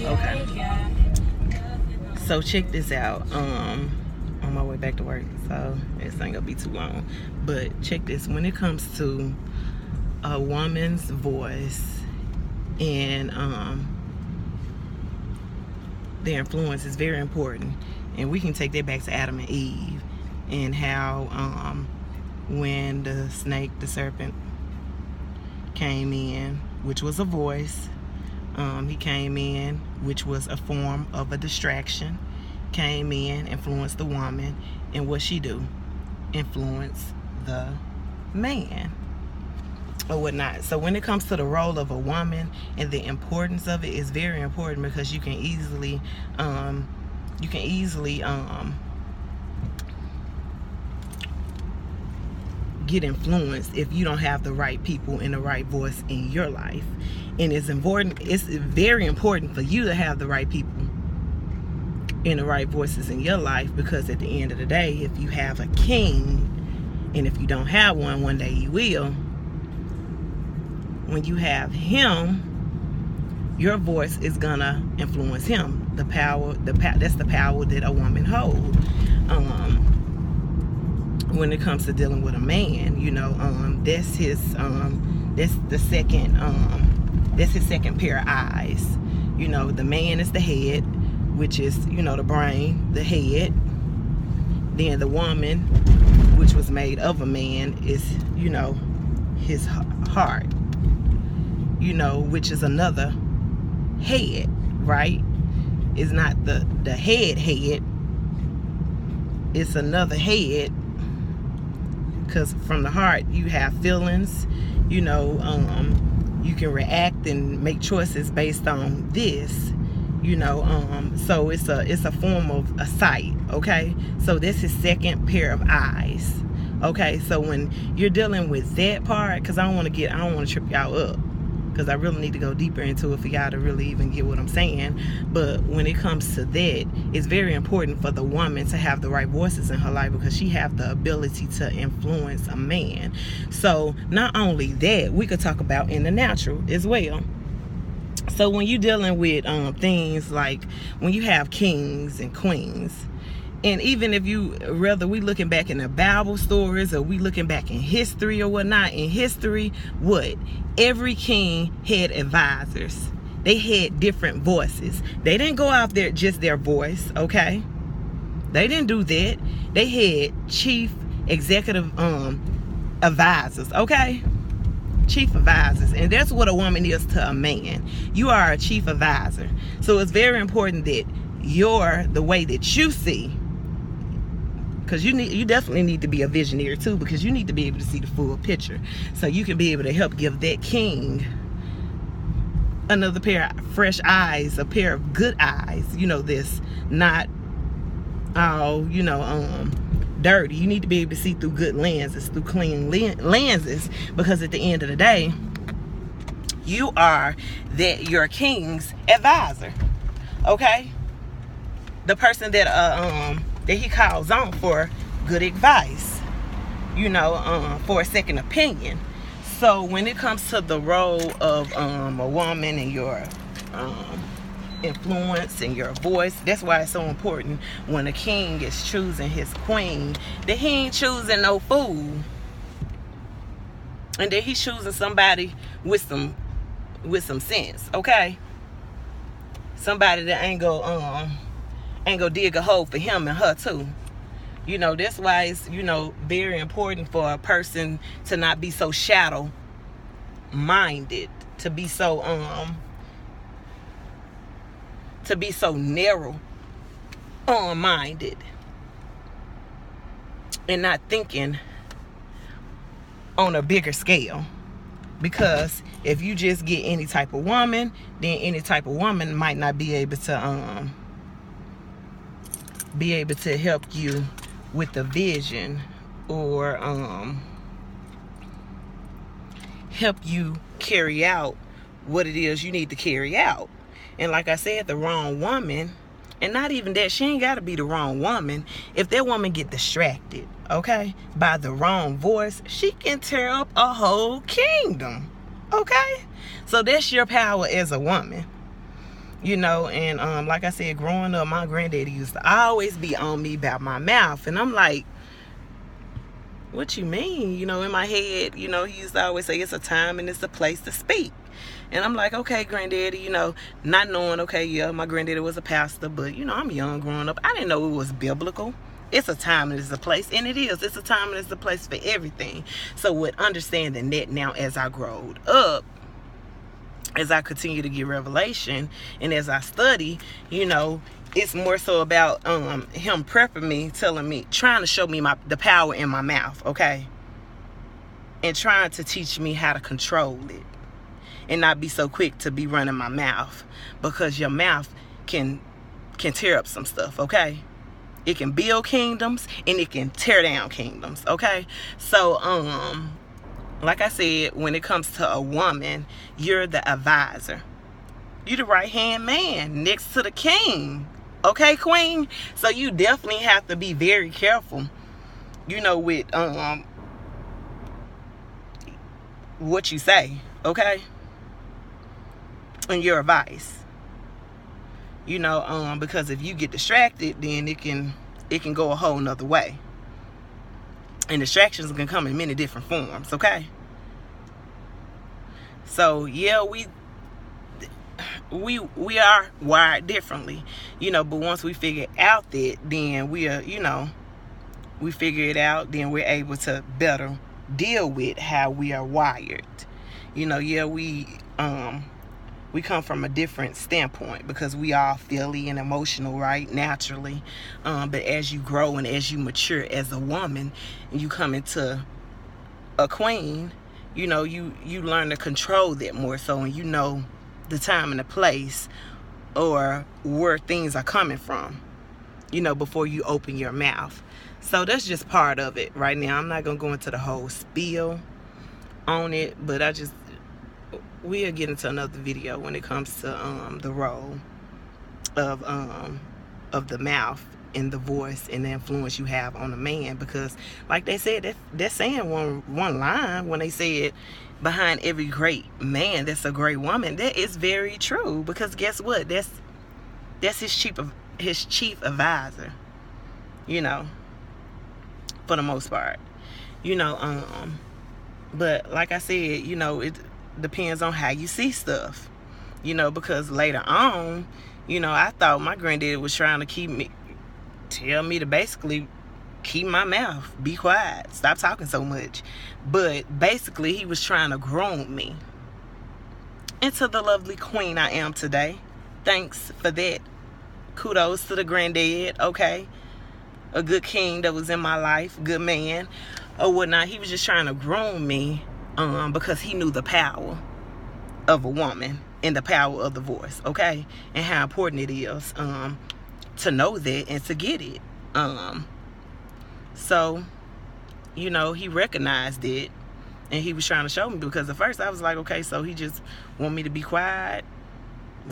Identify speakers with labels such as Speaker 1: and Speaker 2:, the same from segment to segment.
Speaker 1: Okay. So check this out. On my way back to work, so this ain't gonna be too long. But check this. When it comes to a woman's voice and their influence is very important, and we can take that back to Adam and Eve and how when the snake, the serpent, came in, which was a voice. He came in, which was a form of a distraction. Came in, influenced the woman, and what she do? Influence the man or whatnot. So when it comes to the role of a woman and the importance of it, is very important, because you can easily get influenced if you don't have the right people and the right voice in your life. And it's very important for you to have the right people and the right voices in your life, because at the end of the day, if you have a king, and if you don't have one day you will, when you have him, your voice is gonna influence him. That's the power that a woman holds. When it comes to dealing with a man, that's his second pair of eyes. The man is the head, which is, the brain, the head. Then the woman, which was made of a man, is, his heart, which is another head, right? It's not the head, it's another head, because from the heart you have feelings, you can react and make choices based on this, so it's a form of a sight. Okay, so this is second pair of eyes. Okay, so when you're dealing with that part, because I don't want to trip y'all up, because I really need to go deeper into it for y'all to really even get what I'm saying. But when it comes to that, it's very important for the woman to have the right voices in her life, because she have the ability to influence a man. So not only that, we could talk about in the natural as well. So when you're dealing with things like when you have kings and queens, and even if whether we looking back in the Bible stories or we looking back in history or whatnot, in history, every king had advisors. They had different voices. They didn't go out there just their voice, okay? They didn't do that. They had chief executive advisors, okay? Chief advisors. And that's what a woman is to a man. You are a chief advisor. So it's very important that the way that you see, because you definitely need to be a visionary too, because you need to be able to see the full picture, so you can be able to help give that king another pair of fresh eyes, a pair of good eyes, this not all dirty. You need to be able to see through good lenses, through clean lenses, because at the end of the day, you are your king's advisor. Okay, the person that he calls on for good advice, for a second opinion. So when it comes to the role of a woman and your influence and your voice, that's why it's so important when a king is choosing his queen, that he ain't choosing no fool, and that he's choosing somebody with some sense, okay? Somebody that ain't go dig a hole for him and her too. That's why it's, very important for a person to not be so shadow minded, to be so narrow minded, and not thinking on a bigger scale. Because if you just get any type of woman, then any type of woman might not be able to help you with the vision, or help you carry out what it is you need to carry out. And like I said, the wrong woman, and not even that, she ain't got to be the wrong woman. If that woman get distracted, okay, by the wrong voice, she can tear up a whole kingdom. Okay? So that's your power as a woman. You know, and like I said, growing up, my granddaddy used to always be on me about my mouth. And I'm like, what you mean? You know, in my head, you know, he used to always say it's a time and it's a place to speak. And I'm like, okay, granddaddy, you know, not knowing, okay, yeah, my granddaddy was a pastor, but, you know, I'm young growing up. I didn't know it was biblical. It's a time and it's a place, and it is. It's a time and it's a place for everything. So with understanding that now as I growed up, as I continue to get revelation, and as I study, you know, it's more so about him prepping me, telling me, trying to show me the power in my mouth, okay? And trying to teach me how to control it. And not be so quick to be running my mouth, because your mouth can tear up some stuff, okay? It can build kingdoms and it can tear down kingdoms, okay? So, like I said, when it comes to a woman, you're the advisor. You're the right-hand man next to the king, okay, queen? So you definitely have to be very careful, you know, with what you say, okay? And your advice, you know, because if you get distracted, then it can go a whole nother way, and distractions can come in many different forms, okay? So yeah, we are wired differently, you know, but once we figure out that, then we are, you know, we figure it out, then we're able to better deal with how we are wired. You know, yeah, we come from a different standpoint because we are feely and emotional, right? Naturally. But as you grow and as you mature as a woman and you come into a queen, you know, you learn to control that more so, and you know the time and the place or where things are coming from, you know, before you open your mouth. So that's just part of it right now. I'm not going to go into the whole spiel on it, but we'll get into another video when it comes to the role of the mouth and the voice and the influence you have on a man, because like they said, they're saying one line when they said behind every great man that's a great woman. That is very true, because guess what, that's his chief advisor, you know, for the most part, you know. But like I said, you know, it depends on how you see stuff, you know, because later on, you know, I thought my granddaddy was trying to tell me to basically keep my mouth, be quiet, stop talking so much. But basically he was trying to groom me into the lovely queen I am today. Thanks for that. Kudos to the granddad, okay? A good king that was in my life, good man or whatnot. He was just trying to groom me because he knew the power of a woman and the power of the voice, okay? And how important it is to know that and to get it. So, you know, he recognized it, and he was trying to show me, because at first I was like, okay, so he just want me to be quiet,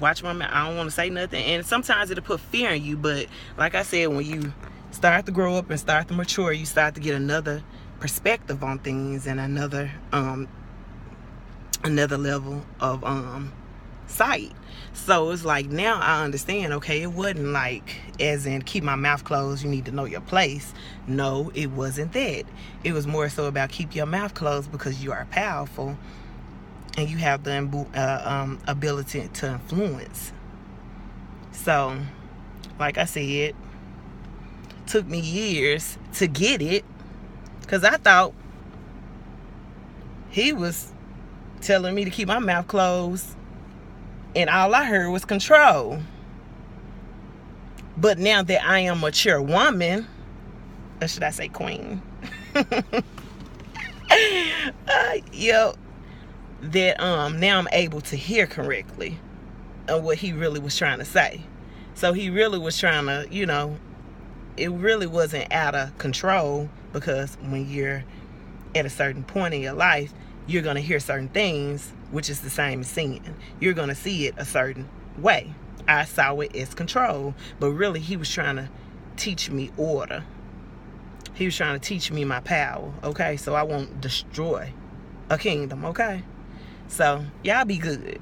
Speaker 1: watch my mouth, I don't want to say nothing. And sometimes it'll put fear in you, but like I said, when you start to grow up and start to mature, you start to get another perspective on things and another level of sight. So it's like, now I understand, okay, it wasn't like as in keep my mouth closed, you need to know your place. No, it wasn't that. It was more so about keep your mouth closed because you are powerful and you have the ability to influence. So like I said, took me years to get it, because I thought he was telling me to keep my mouth closed and all I heard was control. But now that I am a mature woman, or should I say queen, that now I'm able to hear correctly what he really was trying to say. So he really was trying to, you know, it really wasn't out of control, because when you're at a certain point in your life, you're going to hear certain things, which is the same as seeing. You're going to see it a certain way. I saw it as control, but really he was trying to teach me order. He was trying to teach me my power, okay? So I won't destroy a kingdom, okay? So y'all be good.